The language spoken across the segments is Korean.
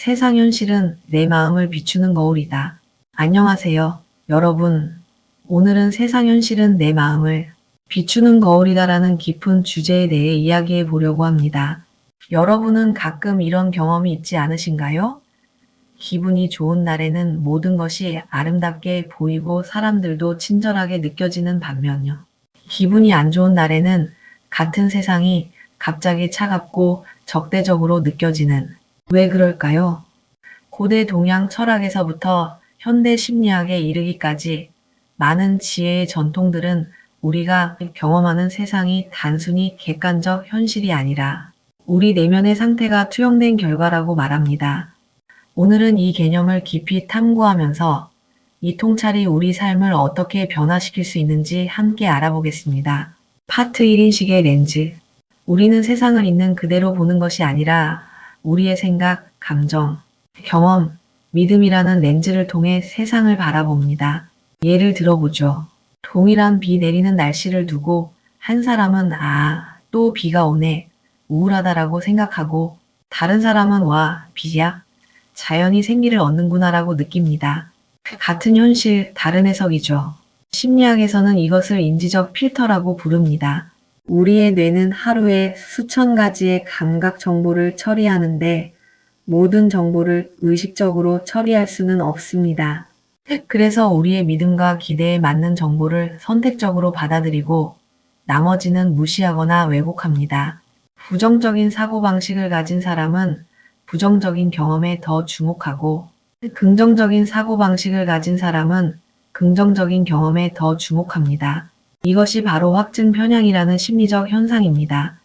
세상 현실은 내 마음을 비추는 거울이다. 안녕하세요, 여러분. 오늘은 세상 현실은 내 마음을 비추는 거울이다라는 깊은 주제에 대해 이야기해 보려고 합니다. 여러분은 가끔 이런 경험이 있지 않으신가요? 기분이 좋은 날에는 모든 것이 아름답게 보이고 사람들도 친절하게 느껴지는 반면요. 기분이 안 좋은 날에는 같은 세상이 갑자기 차갑고 적대적으로 느껴지는, 왜 그럴까요? 고대 동양 철학에서부터 현대 심리학에 이르기까지 많은 지혜의 전통들은 우리가 경험하는 세상이 단순히 객관적 현실이 아니라 우리 내면의 상태가 투영된 결과라고 말합니다. 오늘은 이 개념을 깊이 탐구하면서 이 통찰이 우리 삶을 어떻게 변화시킬 수 있는지 함께 알아보겠습니다. 파트 1인식의 렌즈. 우리는 세상을 있는 그대로 보는 것이 아니라 우리의 생각, 감정, 경험, 믿음이라는 렌즈를 통해 세상을 바라봅니다. 예를 들어보죠. 동일한 비 내리는 날씨를 두고 한 사람은 또 비가 오네, 우울하다라고 생각하고 다른 사람은 비야, 자연이 생기를 얻는구나라고 느낍니다. 같은 현실, 다른 해석이죠. 심리학에서는 이것을 인지적 필터라고 부릅니다. 우리의 뇌는 하루에 수천 가지의 감각 정보를 처리하는데 모든 정보를 의식적으로 처리할 수는 없습니다. 그래서 우리의 믿음과 기대에 맞는 정보를 선택적으로 받아들이고 나머지는 무시하거나 왜곡합니다. 부정적인 사고방식을 가진 사람은 부정적인 경험에 더 주목하고 긍정적인 사고방식을 가진 사람은 긍정적인 경험에 더 주목합니다. 이것이 바로 확증 편향이라는 심리적 현상입니다.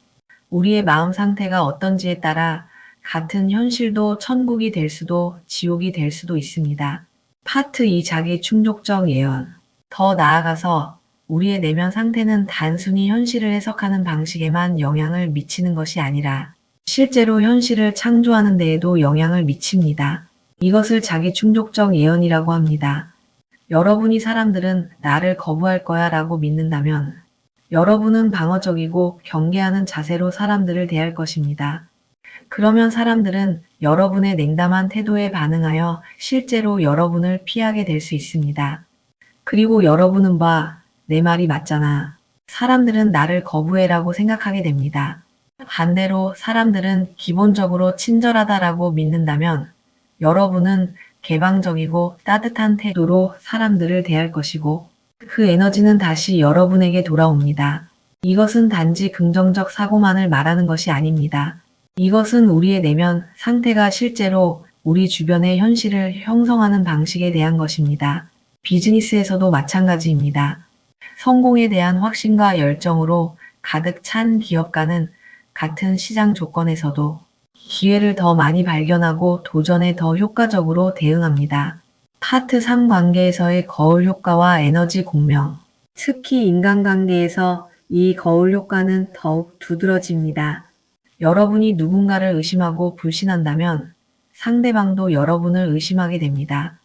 우리의 마음 상태가 어떤지에 따라 같은 현실도 천국이 될 수도 지옥이 될 수도 있습니다. 파트 2 자기 충족적 예언. 더 나아가서 우리의 내면 상태는 단순히 현실을 해석하는 방식에만 영향을 미치는 것이 아니라 실제로 현실을 창조하는 데에도 영향을 미칩니다. 이것을 자기 충족적 예언이라고 합니다. 여러분이 사람들은 나를 거부할 거야 라고 믿는다면 여러분은 방어적이고 경계하는 자세로 사람들을 대할 것입니다. 그러면 사람들은 여러분의 냉담한 태도에 반응하여 실제로 여러분을 피하게 될 수 있습니다. 그리고 여러분은 내 말이 맞잖아. 사람들은 나를 거부해라고 생각하게 됩니다. 반대로 사람들은 기본적으로 친절하다라고 믿는다면 여러분은 개방적이고 따뜻한 태도로 사람들을 대할 것이고 그 에너지는 다시 여러분에게 돌아옵니다. 이것은 단지 긍정적 사고만을 말하는 것이 아닙니다. 이것은 우리의 내면 상태가 실제로 우리 주변의 현실을 형성하는 방식에 대한 것입니다. 비즈니스에서도 마찬가지입니다. 성공에 대한 확신과 열정으로 가득 찬 기업가는 같은 시장 조건에서도 기회를 더 많이 발견하고 도전에 더 효과적으로 대응합니다. 파트 3 관계에서의 거울 효과와 에너지 공명. 특히 인간관계에서 이 거울 효과는 더욱 두드러집니다. 여러분이 누군가를 의심하고 불신한다면 상대방도 여러분을 의심하게 됩니다.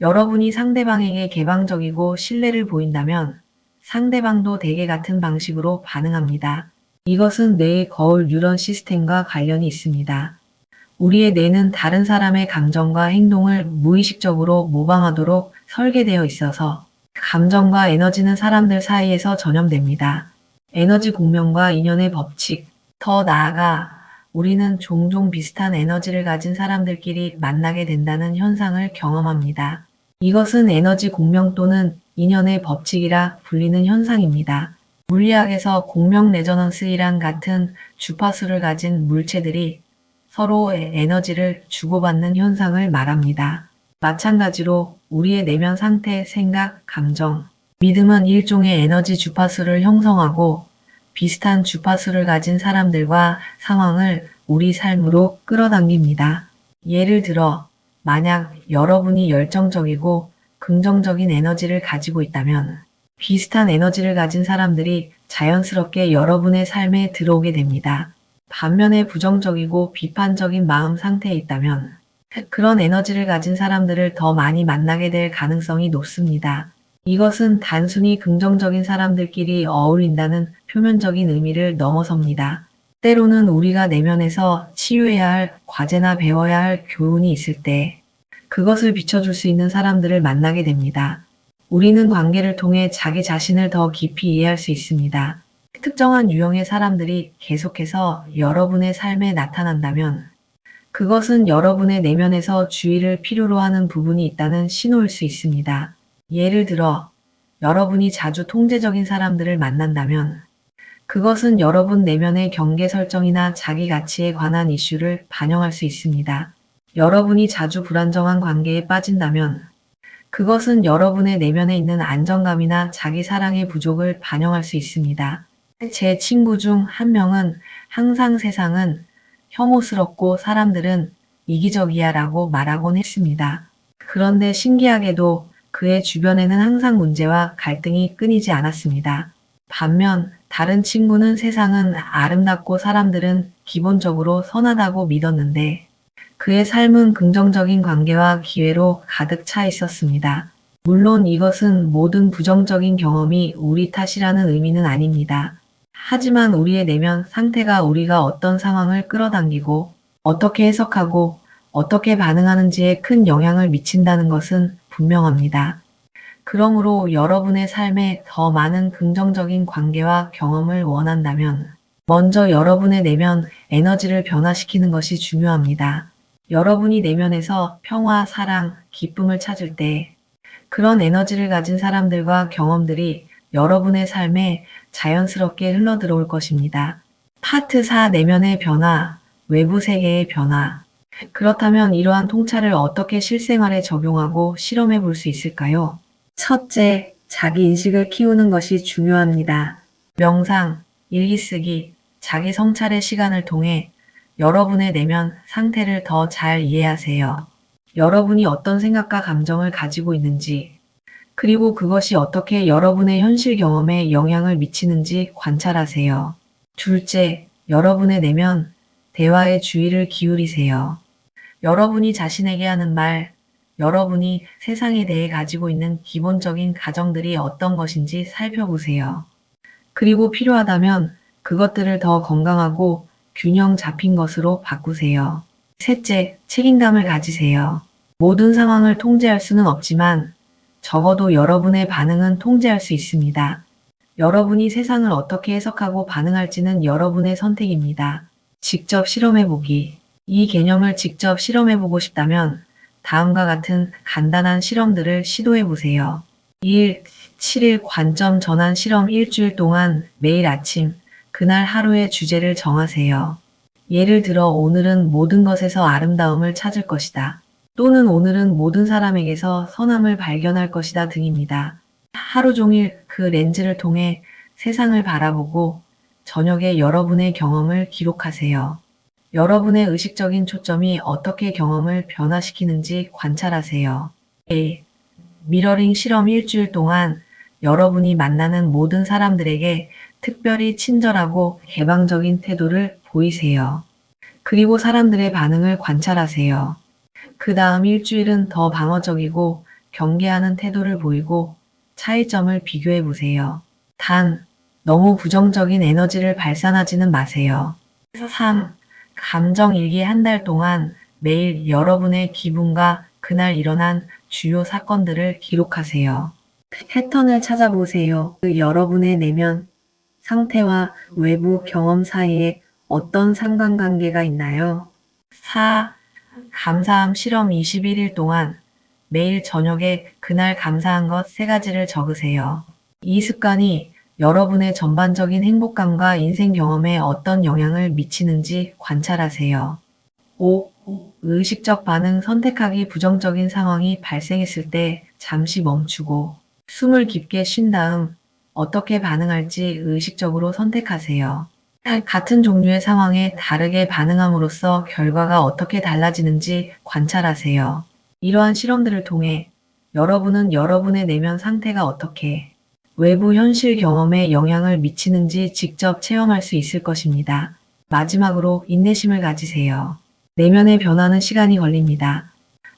여러분이 상대방에게 개방적이고 신뢰를 보인다면 상대방도 대개 같은 방식으로 반응합니다. 이것은 뇌의 거울 뉴런 시스템과 관련이 있습니다. 우리의 뇌는 다른 사람의 감정과 행동을 무의식적으로 모방하도록 설계되어 있어서 감정과 에너지는 사람들 사이에서 전염됩니다. 에너지 공명과 인연의 법칙. 더 나아가 우리는 종종 비슷한 에너지를 가진 사람들끼리 만나게 된다는 현상을 경험합니다. 이것은 에너지 공명 또는 인연의 법칙이라 불리는 현상입니다. 물리학에서 공명 레저넌스이랑 같은 주파수를 가진 물체들이 서로의 에너지를 주고받는 현상을 말합니다. 마찬가지로 우리의 내면 상태, 생각, 감정, 믿음은 일종의 에너지 주파수를 형성하고 비슷한 주파수를 가진 사람들과 상황을 우리 삶으로 끌어당깁니다. 예를 들어, 만약 여러분이 열정적이고 긍정적인 에너지를 가지고 있다면 비슷한 에너지를 가진 사람들이 자연스럽게 여러분의 삶에 들어오게 됩니다. 반면에 부정적이고 비판적인 마음 상태에 있다면 그런 에너지를 가진 사람들을 더 많이 만나게 될 가능성이 높습니다. 이것은 단순히 긍정적인 사람들끼리 어울린다는 표면적인 의미를 넘어섭니다. 때로는 우리가 내면에서 치유해야 할 과제나 배워야 할 교훈이 있을 때 그것을 비춰줄 수 있는 사람들을 만나게 됩니다. 우리는 관계를 통해 자기 자신을 더 깊이 이해할 수 있습니다. 특정한 유형의 사람들이 계속해서 여러분의 삶에 나타난다면 그것은 여러분의 내면에서 주의를 필요로 하는 부분이 있다는 신호일 수 있습니다. 예를 들어 여러분이 자주 통제적인 사람들을 만난다면 그것은 여러분 내면의 경계 설정이나 자기 가치에 관한 이슈를 반영할 수 있습니다. 여러분이 자주 불안정한 관계에 빠진다면 그것은 여러분의 내면에 있는 안정감이나 자기 사랑의 부족을 반영할 수 있습니다. 제 친구 중 한 명은 항상 세상은 혐오스럽고 사람들은 이기적이야 라고 말하곤 했습니다. 그런데 신기하게도 그의 주변에는 항상 문제와 갈등이 끊이지 않았습니다. 반면 다른 친구는 세상은 아름답고 사람들은 기본적으로 선하다고 믿었는데 그의 삶은 긍정적인 관계와 기회로 가득 차 있었습니다. 물론 이것은 모든 부정적인 경험이 우리 탓이라는 의미는 아닙니다. 하지만 우리의 내면 상태가 우리가 어떤 상황을 끌어당기고 어떻게 해석하고 어떻게 반응하는지에 큰 영향을 미친다는 것은 분명합니다. 그러므로 여러분의 삶에 더 많은 긍정적인 관계와 경험을 원한다면 먼저 여러분의 내면 에너지를 변화시키는 것이 중요합니다. 여러분이 내면에서 평화, 사랑, 기쁨을 찾을 때 그런 에너지를 가진 사람들과 경험들이 여러분의 삶에 자연스럽게 흘러들어올 것입니다. 파트 4 내면의 변화, 외부 세계의 변화. 그렇다면 이러한 통찰을 어떻게 실생활에 적용하고 실험해 볼 수 있을까요? 첫째, 자기 인식을 키우는 것이 중요합니다. 명상, 일기쓰기, 자기 성찰의 시간을 통해 여러분의 내면 상태를 더 잘 이해하세요. 여러분이 어떤 생각과 감정을 가지고 있는지, 그리고 그것이 어떻게 여러분의 현실 경험에 영향을 미치는지 관찰하세요. 둘째, 여러분의 내면, 대화에 주의를 기울이세요. 여러분이 자신에게 하는 말, 여러분이 세상에 대해 가지고 있는 기본적인 가정들이 어떤 것인지 살펴보세요. 그리고 필요하다면 그것들을 더 건강하고 균형 잡힌 것으로 바꾸세요. 셋째, 책임감을 가지세요. 모든 상황을 통제할 수는 없지만 적어도 여러분의 반응은 통제할 수 있습니다. 여러분이 세상을 어떻게 해석하고 반응할지는 여러분의 선택입니다. 직접 실험해보기. 이 개념을 직접 실험해보고 싶다면 다음과 같은 간단한 실험들을 시도해보세요. 1. 7일 관점 전환 실험 일주일 동안 매일 아침 그날 하루의 주제를 정하세요. 예를 들어 오늘은 모든 것에서 아름다움을 찾을 것이다. 또는 오늘은 모든 사람에게서 선함을 발견할 것이다 등입니다. 하루 종일 그 렌즈를 통해 세상을 바라보고 저녁에 여러분의 경험을 기록하세요. 여러분의 의식적인 초점이 어떻게 경험을 변화시키는지 관찰하세요. A. 미러링 실험 일주일 동안 여러분이 만나는 모든 사람들에게 특별히 친절하고 개방적인 태도를 보이세요. 그리고 사람들의 반응을 관찰하세요. 그 다음 일주일은 더 방어적이고 경계하는 태도를 보이고 차이점을 비교해 보세요. 단, 너무 부정적인 에너지를 발산하지는 마세요. 3. 감정 일기 한 달 동안 매일 여러분의 기분과 그날 일어난 주요 사건들을 기록하세요. 패턴을 찾아보세요. 여러분의 내면 상태와 외부 경험 사이에 어떤 상관관계가 있나요? 4. 감사함 실험 21일 동안 매일 저녁에 그날 감사한 것 3가지를 적으세요. 이 습관이 여러분의 전반적인 행복감과 인생 경험에 어떤 영향을 미치는지 관찰하세요. 5. 의식적 반응 선택하기 부정적인 상황이 발생했을 때 잠시 멈추고 숨을 깊게 쉰 다음 어떻게 반응할지 의식적으로 선택하세요. 같은 종류의 상황에 다르게 반응함으로써 결과가 어떻게 달라지는지 관찰하세요. 이러한 실험들을 통해 여러분은 여러분의 내면 상태가 어떻게 외부 현실 경험에 영향을 미치는지 직접 체험할 수 있을 것입니다. 마지막으로 인내심을 가지세요. 내면의 변화는 시간이 걸립니다.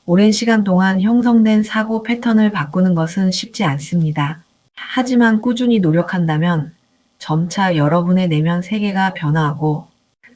오랜 시간 동안 형성된 사고 패턴을 바꾸는 것은 쉽지 않습니다. 하지만 꾸준히 노력한다면 점차 여러분의 내면 세계가 변화하고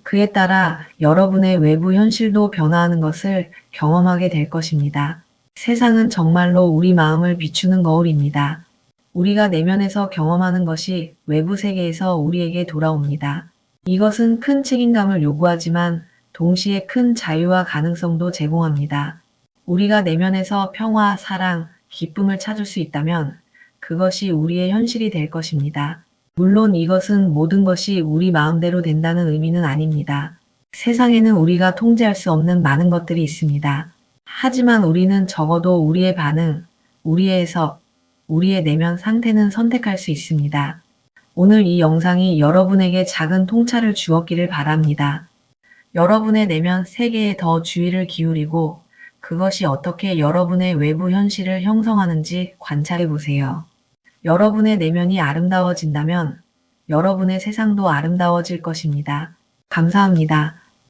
그에 따라 여러분의 외부 현실도 변화하는 것을 경험하게 될 것입니다. 세상은 정말로 우리 마음을 비추는 거울입니다. 우리가 내면에서 경험하는 것이 외부 세계에서 우리에게 돌아옵니다. 이것은 큰 책임감을 요구하지만 동시에 큰 자유와 가능성도 제공합니다. 우리가 내면에서 평화, 사랑, 기쁨을 찾을 수 있다면 그것이 우리의 현실이 될 것입니다. 물론 이것은 모든 것이 우리 마음대로 된다는 의미는 아닙니다. 세상에는 우리가 통제할 수 없는 많은 것들이 있습니다. 하지만 우리는 적어도 우리의 반응, 우리의 해석, 우리의 내면 상태는 선택할 수 있습니다. 오늘 이 영상이 여러분에게 작은 통찰을 주었기를 바랍니다. 여러분의 내면 세계에 더 주의를 기울이고 그것이 어떻게 여러분의 외부 현실을 형성하는지 관찰해 보세요. 여러분의 내면이 아름다워진다면 여러분의 세상도 아름다워질 것입니다. 감사합니다.